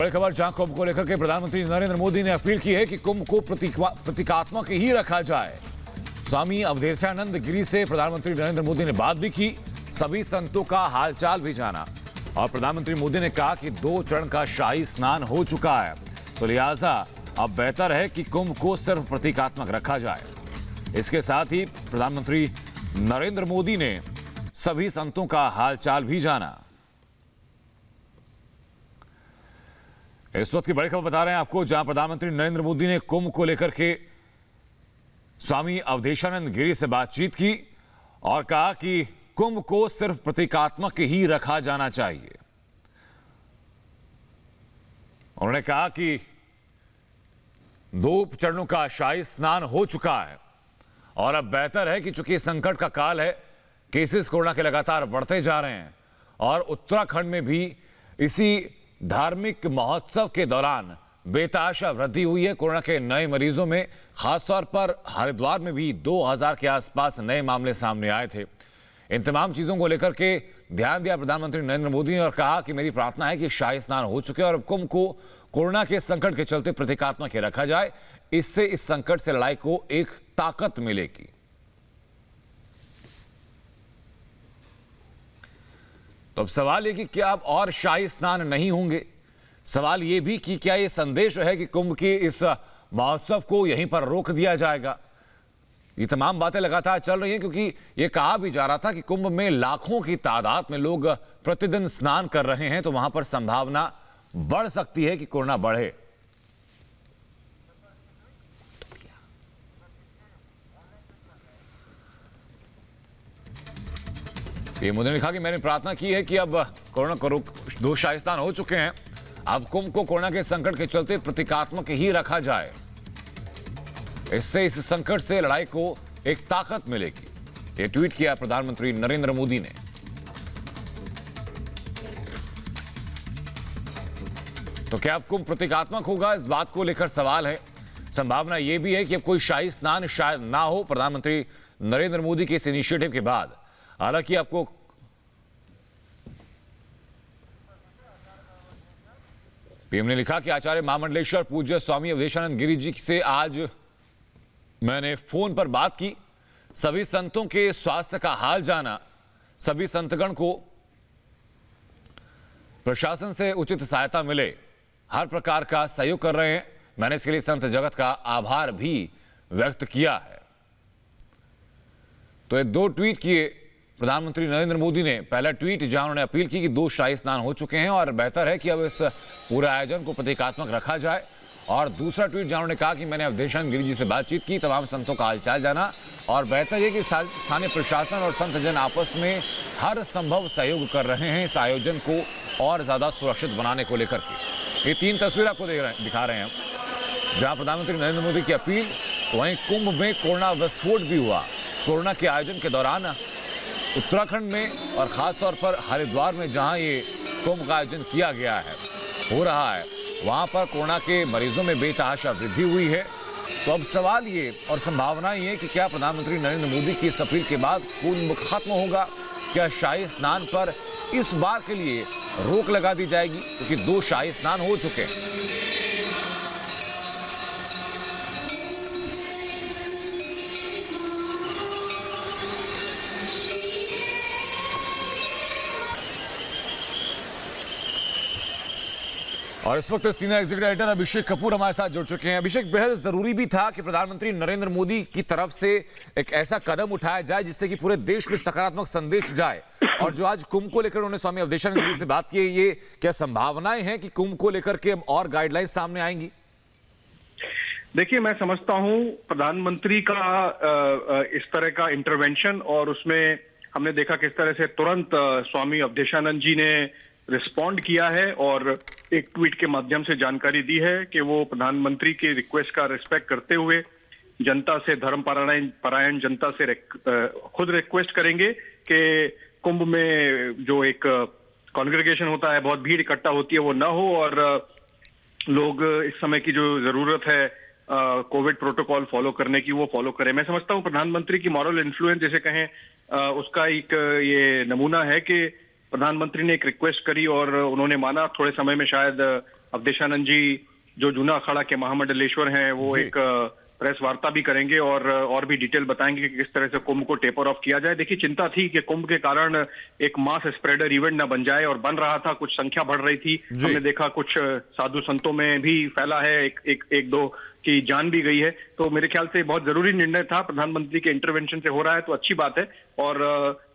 बड़ी खबर, जहां कुंभ को लेकर के प्रधानमंत्री नरेंद्र मोदी ने अपील की है कि कुंभ को प्रतीकात्मक ही रखा जाए। स्वामी अवधेशानंद गिरी से प्रधानमंत्री नरेंद्र मोदी ने बात भी की, सभी संतों का हालचाल भी जाना और प्रधानमंत्री मोदी ने कहा कि 2 चरण का शाही स्नान हो चुका है, तो लिहाजा अब बेहतर है कि कुंभ को सिर्फ प्रतीकात्मक रखा जाए। इसके साथ ही प्रधानमंत्री नरेंद्र मोदी ने सभी संतों का हालचाल भी जाना। इस वक्त की बड़ी खबर बता रहे हैं आपको, जहां प्रधानमंत्री नरेंद्र मोदी ने कुंभ को लेकर के स्वामी अवधेशानंद गिरी से बातचीत की और कहा कि कुंभ को सिर्फ प्रतीकात्मक ही रखा जाना चाहिए। उन्होंने कहा कि 2 चरणों का शाही स्नान हो चुका है और अब बेहतर है कि चूंकि संकट का काल है, केसेस कोरोना के लगातार बढ़ते जा रहे हैं और उत्तराखंड में भी इसी धार्मिक महोत्सव के दौरान बेतहाशा वृद्धि हुई है। कोरोना के नए मरीजों में खासतौर पर हरिद्वार में भी 2000 के आसपास नए मामले सामने आए थे। इन तमाम चीजों को लेकर के ध्यान दिया प्रधानमंत्री नरेंद्र मोदी ने और कहा कि मेरी प्रार्थना है कि शाही स्नान हो चुके और अब कुंभ को कोरोना के संकट के चलते प्रतीकात्मक ही रखा जाए। इससे इस संकट से लड़ाई को एक ताकत मिलेगी। तो अब सवाल ये कि क्या अब और शाही स्नान नहीं होंगे? सवाल ये भी कि क्या ये संदेश है कि कुंभ के इस महोत्सव को यहीं पर रोक दिया जाएगा? ये तमाम बातें लगातार चल रही हैं क्योंकि ये कहा भी जा रहा था कि कुंभ में लाखों की तादाद में लोग प्रतिदिन स्नान कर रहे हैं, तो वहां पर संभावना बढ़ सकती है कि कोरोना बढ़े। पीएम मोदी ने कहा कि मैंने प्रार्थना की है कि अब कोरोना को रोक 2 शाही स्नान हो चुके हैं, अब कुंभ को कोरोना के संकट के चलते प्रतीकात्मक ही रखा जाए। इससे इस संकट से लड़ाई को एक ताकत मिलेगी। ये ट्वीट किया प्रधानमंत्री नरेंद्र मोदी ने। तो क्या अब कुंभ प्रतीकात्मक होगा, इस बात को लेकर सवाल है। संभावना यह भी है कि अब कोई शाही स्नान शायद ना हो प्रधानमंत्री नरेंद्र मोदी के इस इनिशिएटिव के बाद। हालांकि आपको पीएम ने लिखा कि आचार्य महामंडलेश्वर पूज्य स्वामी अवधेशानंद गिरी जी से आज मैंने फोन पर बात की, सभी संतों के स्वास्थ्य का हाल जाना, सभी संतगण को प्रशासन से उचित सहायता मिले, हर प्रकार का सहयोग कर रहे हैं। मैंने इसके लिए संत जगत का आभार भी व्यक्त किया है। तो ये 2 ट्वीट किए प्रधानमंत्री नरेंद्र मोदी ने। पहला ट्वीट जहां उन्होंने अपील की कि 2 शाही स्नान हो चुके हैं और बेहतर है कि अब इस पूरे आयोजन को प्रतीकात्मक रखा जाए, और दूसरा ट्वीट जहां उन्होंने कहा कि मैंने अवधेशानंद गिरी जी से बातचीत की, तमाम संतों का हालचाल जाना और बेहतर है कि स्थानीय प्रशासन और संत जन आपस में हर संभव सहयोग कर रहे हैं इस आयोजन को और ज्यादा सुरक्षित बनाने को लेकर के। ये 3 तस्वीर आपको दिखा रहे हैं, जहां प्रधानमंत्री नरेंद्र मोदी की अपील, वहीं कुंभ में कोरोना विस्फोट भी हुआ। कोरोना के आयोजन के दौरान उत्तराखंड में और खासतौर पर हरिद्वार में जहां ये कुंभ का आयोजन किया गया है, हो रहा है, वहां पर कोरोना के मरीजों में बेतहाशा वृद्धि हुई है। तो अब सवाल ये और संभावना ये कि क्या प्रधानमंत्री नरेंद्र मोदी की इस अपील के बाद कुंभ खत्म होगा? क्या शाही स्नान पर इस बार के लिए रोक लगा दी जाएगी क्योंकि 2 शाही स्नान हो चुके हैं? और इस वक्त senior executive editor Abhishek Kapoor हमारे साथ जुड़ चुके हैं। अभिषेक, बेहद जरूरी भी था कि प्रधानमंत्री नरेंद्र मोदी की तरफ से एक ऐसा कदम उठाया जाए जिससे कि पूरे देश में सकारात्मक संदेश जाए, और जो आज कुंभ को लेकर उन्होंने स्वामी अवधेशानंद गिरी से बात की, ये क्या संभावनाएं हैं कि कुंभ को लेकर के अब और गाइडलाइंस सामने आएंगी? देखिए, मैं समझता हूं प्रधानमंत्री का इस तरह का इंटरवेंशन, और उसमें हमने देखा किस तरह से तुरंत स्वामी अवधेशानंद जी ने रिस्पॉन्ड किया है और एक ट्वीट के माध्यम से जानकारी दी है कि वो प्रधानमंत्री के रिक्वेस्ट का रिस्पेक्ट करते हुए जनता से, धर्म परायण जनता से खुद रिक्वेस्ट करेंगे कि कुंभ में जो एक कॉन्ग्रेगेशन होता है, बहुत भीड़ इकट्ठा होती है, वो ना हो, और लोग इस समय की जो जरूरत है कोविड प्रोटोकॉल फॉलो करने की, वो फॉलो करें। मैं समझता हूं प्रधानमंत्री की मॉरल इन्फ्लुएंस जैसे कहें, उसका एक ये नमूना है कि प्रधानमंत्री ने एक रिक्वेस्ट करी और उन्होंने माना। थोड़े समय में शायद अवधेशानंद जी जो जूना अखाड़ा के महामंडलेश्वर हैं वो जी। एक प्रेस वार्ता भी करेंगे और भी डिटेल बताएंगे कि किस तरह से कुंभ को टेपर ऑफ किया जाए। देखिए, चिंता थी कि कुंभ के कारण एक मास स्प्रेडर इवेंट ना बन जाए, और बन रहा था, कुछ संख्या बढ़ रही थी। हमने देखा कुछ साधु संतों में भी फैला है, एक दो की जान भी गई है। तो मेरे ख्याल से बहुत जरूरी निर्णय था, प्रधानमंत्री के इंटरवेंशन से हो रहा है तो अच्छी बात है। और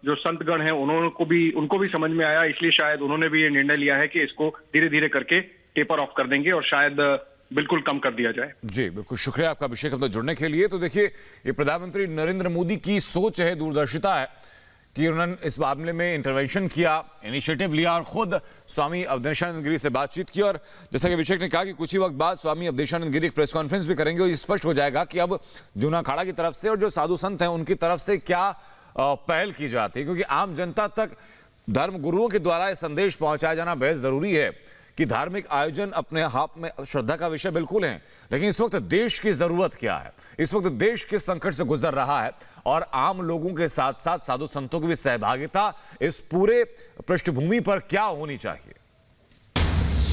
जो संतगण हैं उनको भी समझ में आया, इसलिए शायद उन्होंने भी ये निर्णय लिया है कि इसको धीरे धीरे करके टेपर ऑफ कर देंगे और शायद बिल्कुल कम कर दिया जाए। जी बिल्कुल, शुक्रिया आपका अभिषेक हम तक जुड़ने के लिए। तो देखिए, ये प्रधानमंत्री नरेंद्र मोदी की सोच है, दूरदर्शिता है कि उन्होंने इस मामले में इंटरवेंशन किया, इनिशिएटिव लिया और खुद स्वामी अवधेशानंद गिरी से बातचीत की। और जैसा कि अभिषेक ने कहा कि कुछ ही वक्त बाद स्वामी अवधेशानंद गिरी एक प्रेस कॉन्फ्रेंस भी करेंगे और ये स्पष्ट हो जाएगा कि अब जूना अखाड़ा की तरफ से और जो साधु संत हैं उनकी तरफ से क्या पहल की जाती है, क्योंकि आम जनता तक धर्म गुरुओं के द्वारा यह संदेश पहुंचाया जाना बेहद जरूरी है कि धार्मिक आयोजन अपने हाथ में श्रद्धा का विषय बिल्कुल है, लेकिन इस वक्त देश की जरूरत क्या है, इस वक्त देश किस संकट से गुजर रहा है और आम लोगों के साथ साथ साधु संतों की भी सहभागिता इस पूरे पृष्ठभूमि पर क्या होनी चाहिए।